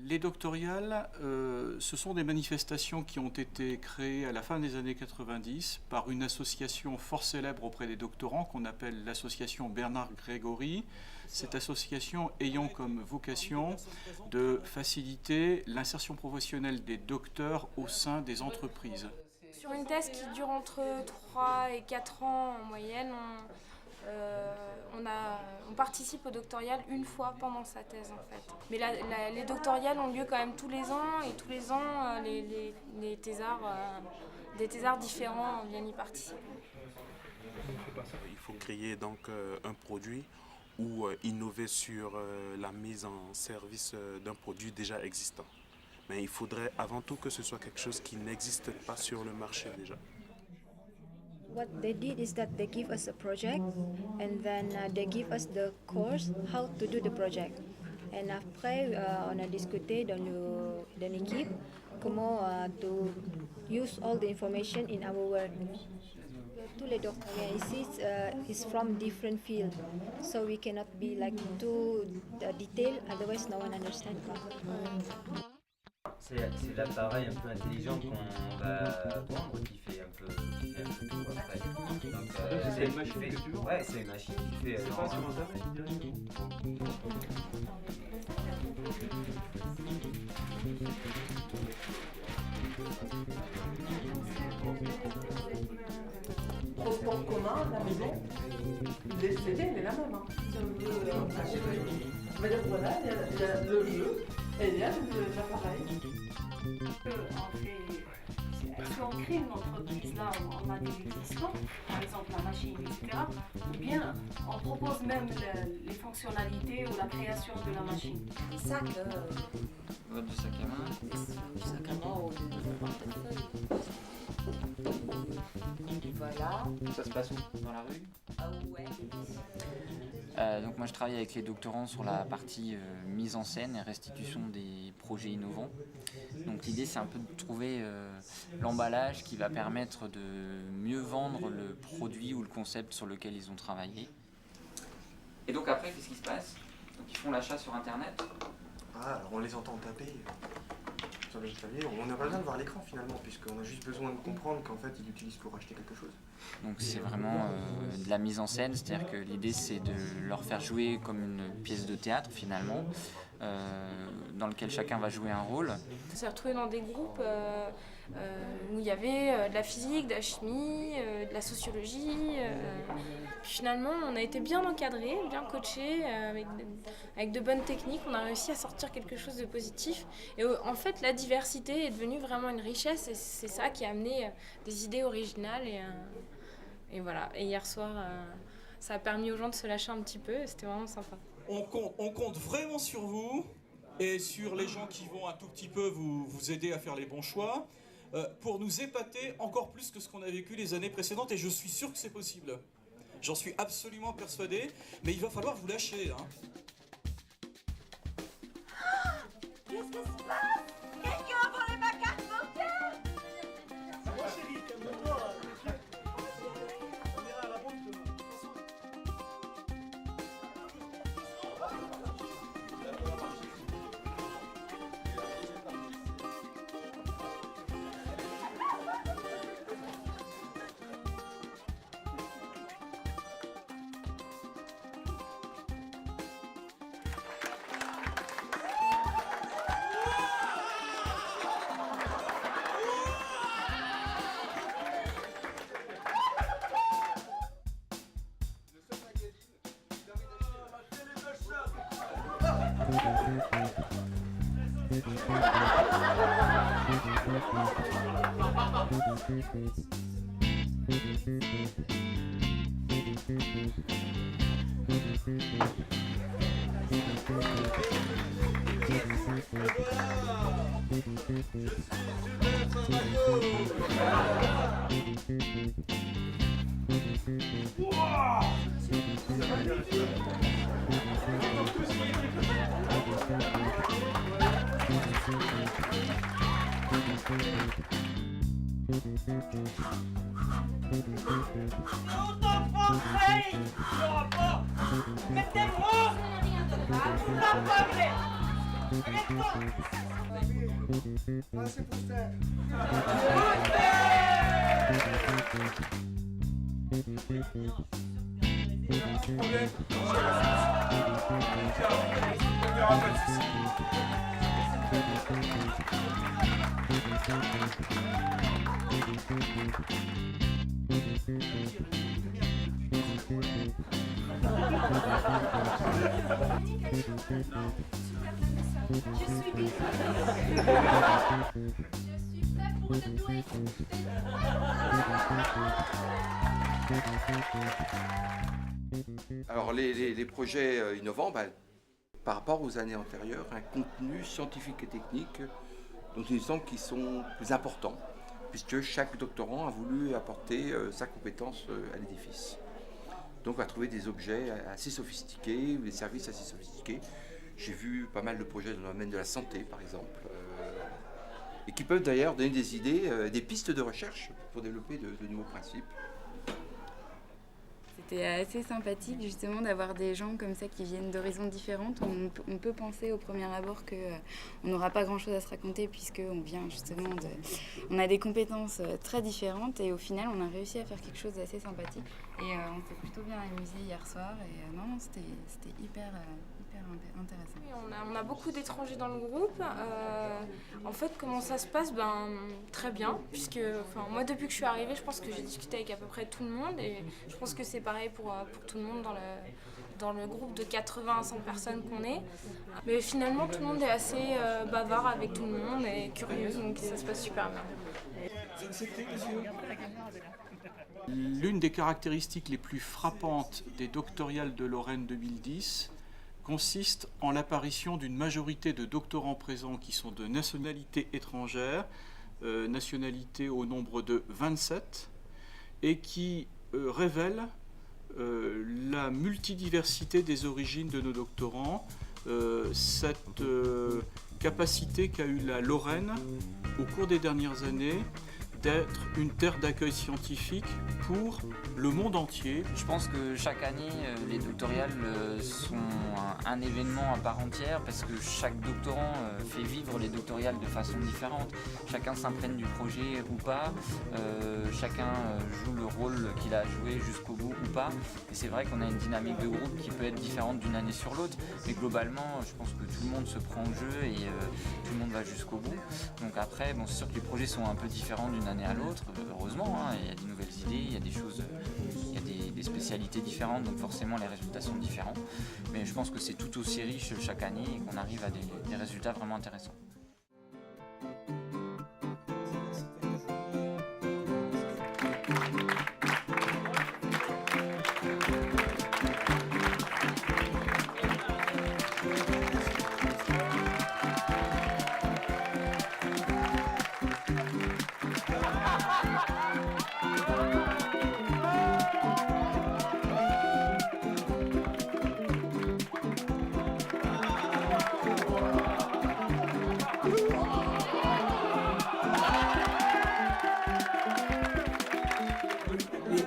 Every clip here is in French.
Les doctoriales, ce sont des manifestations qui ont été créées à la fin des années 90 par une association fort célèbre auprès des doctorants qu'on appelle l'association Bernard Grégory. Cette association ayant comme vocation de faciliter l'insertion professionnelle des docteurs au sein des entreprises. Sur une thèse qui dure entre 3 et 4 ans en moyenne, on participe au doctoral une fois pendant sa thèse en fait. Mais les doctorales ont lieu quand même tous les ans et tous les ans les thésards, des thésards différents viennent y participer. Il faut créer donc un produit ou innover sur la mise en service d'un produit déjà existant. Mais il faudrait avant tout que ce soit quelque chose qui n'existe pas sur le marché déjà. What they did is that they give us a project and then they give us the course how to do the project. Et après, on a discuté dans l'équipe comment to use all the information in our work. Tous les doctorants ici is from different fields, so we cannot be like too detailed, otherwise no one understands. C'est l'appareil un peu intelligent qu'on va vendre qui fait un peu tout après. Donc, c'est une machine que tu vends ? Ouais, c'est une machine qui fait... C'est pas sur internet ? Transport en commun à la maison, l'idée elle est la même. Si on veut acheter, on va dire voilà, il y a le jeu et il y a l'appareil. Est-ce qu'on crée une entreprise là où on a des existants, par exemple la machine, etc. Ou bien on propose même les fonctionnalités ou la création de la machine. Des sacs, du sac à main. Du sac à main ou du portefeuille. Voilà. Ça se passe où ? Dans la rue ? Ah ouais. Donc moi je travaille avec les doctorants sur la partie mise en scène et restitution des projets innovants. Donc l'idée c'est un peu de trouver l'emballage qui va permettre de mieux vendre le produit ou le concept sur lequel ils ont travaillé. Et donc après qu'est-ce qui se passe ? Donc ils font l'achat sur internet. Ah, alors on les entend taper sur le clavier, on n'a pas besoin de voir l'écran finalement, puisqu'on a juste besoin de comprendre qu'en fait ils l'utilisent pour acheter quelque chose. Donc c'est vraiment de la mise en scène, c'est-à-dire que l'idée c'est de leur faire jouer comme une pièce de théâtre finalement, dans lequel chacun va jouer un rôle. On s'est retrouvés dans des groupes où il y avait de la physique, de la chimie, de la sociologie. Puis finalement, on a été bien encadrés, bien coachés, avec de bonnes techniques. On a réussi à sortir quelque chose de positif. Et en fait, la diversité est devenue vraiment une richesse et c'est ça qui a amené des idées originales. Et voilà. Et hier soir, ça a permis aux gens de se lâcher un petit peu et c'était vraiment sympa. On compte vraiment sur vous et sur les gens qui vont un tout petit peu vous aider à faire les bons choix pour nous épater encore plus que ce qu'on a vécu les années précédentes et je suis sûr que c'est possible. J'en suis absolument persuadé, mais il va falloir vous lâcher. Hein. Qu'est-ce qui se passe? Quelqu'un a volé ma carte bancaire? C'est moi chérie, calme-toi. On ira à la banque demain. Longtemps français, il n'y aura pas. Mettez-moi la pauvre. Ah, c'est Pouster. Alors les projets innovants, par rapport aux années antérieures, un contenu scientifique et technique dont il me semble qu'ils sont plus importants, puisque chaque doctorant a voulu apporter sa compétence à l'édifice. Donc on va trouver des objets assez sophistiqués, des services assez sophistiqués. J'ai vu pas mal de projets dans le domaine de la santé, par exemple, et qui peuvent d'ailleurs donner des idées, des pistes de recherche pour développer de nouveaux principes. C'était assez sympathique justement d'avoir des gens comme ça qui viennent d'horizons différentes. On peut penser au premier abord qu'on n'aura pas grand-chose à se raconter puisqu'on vient justement de... On a des compétences très différentes et au final on a réussi à faire quelque chose d'assez sympathique. Et on s'est plutôt bien amusé hier soir et non, c'était hyper intéressant. Oui, on a beaucoup d'étrangers dans le groupe. En fait, comment ça se passe? Très bien, puisque moi depuis que je suis arrivée, je pense que j'ai discuté avec à peu près tout le monde et je pense que c'est pareil pour tout le monde dans le groupe de 80 à 100 personnes qu'on est. Mais finalement, tout le monde est assez bavard avec tout le monde et curieux, donc ça se passe super bien. L'une des caractéristiques les plus frappantes des doctorales de Lorraine 2010 consiste en l'apparition d'une majorité de doctorants présents qui sont de nationalité étrangère, nationalité au nombre de 27, et qui révèlent la multidiversité des origines de nos doctorants, cette capacité qu'a eu la Lorraine au cours des dernières années d'être une terre d'accueil scientifique pour le monde entier. Je pense que chaque année, les doctorales sont un événement à part entière parce que chaque doctorant fait vivre les doctorales de façon différente. Chacun s'imprègne du projet ou pas, chacun joue le rôle qu'il a joué jusqu'au bout ou pas. Et c'est vrai qu'on a une dynamique de groupe qui peut être différente d'une année sur l'autre, mais globalement, je pense que tout le monde se prend au jeu et tout le monde va jusqu'au bout. Donc après, c'est sûr que les projets sont un peu différents d'une année à l'autre, heureusement, il y a des nouvelles idées, il y a des choses, il y a des spécialités différentes, donc forcément les résultats sont différents. Mais je pense que c'est tout aussi riche chaque année et qu'on arrive à des résultats vraiment intéressants.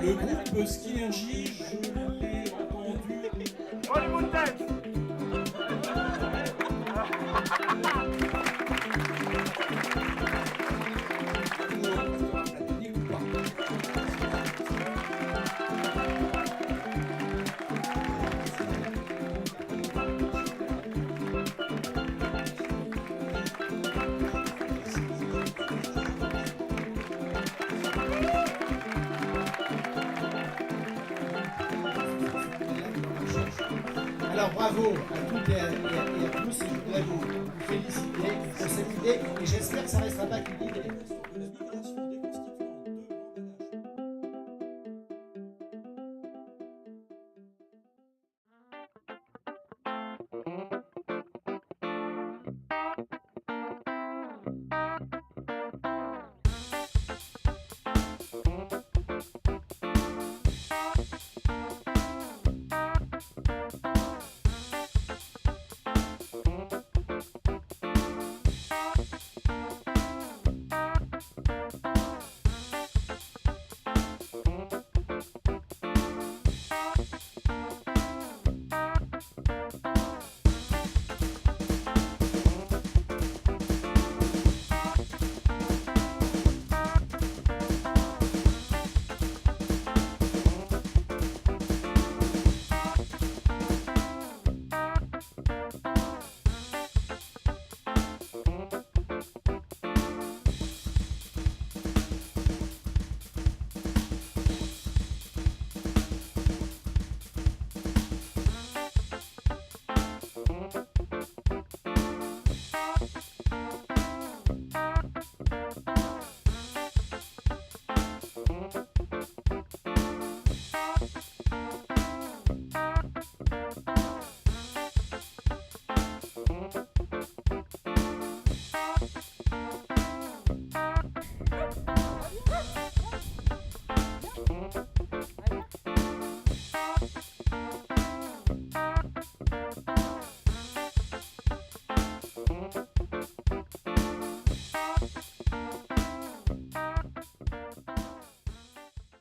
Le groupe Skinergie, je l'ai entendu. Oh les montagnes! Alors bravo à toutes et à tous, et je voudrais vous féliciter pour cette idée et j'espère que ça ne restera pas qu'une idée.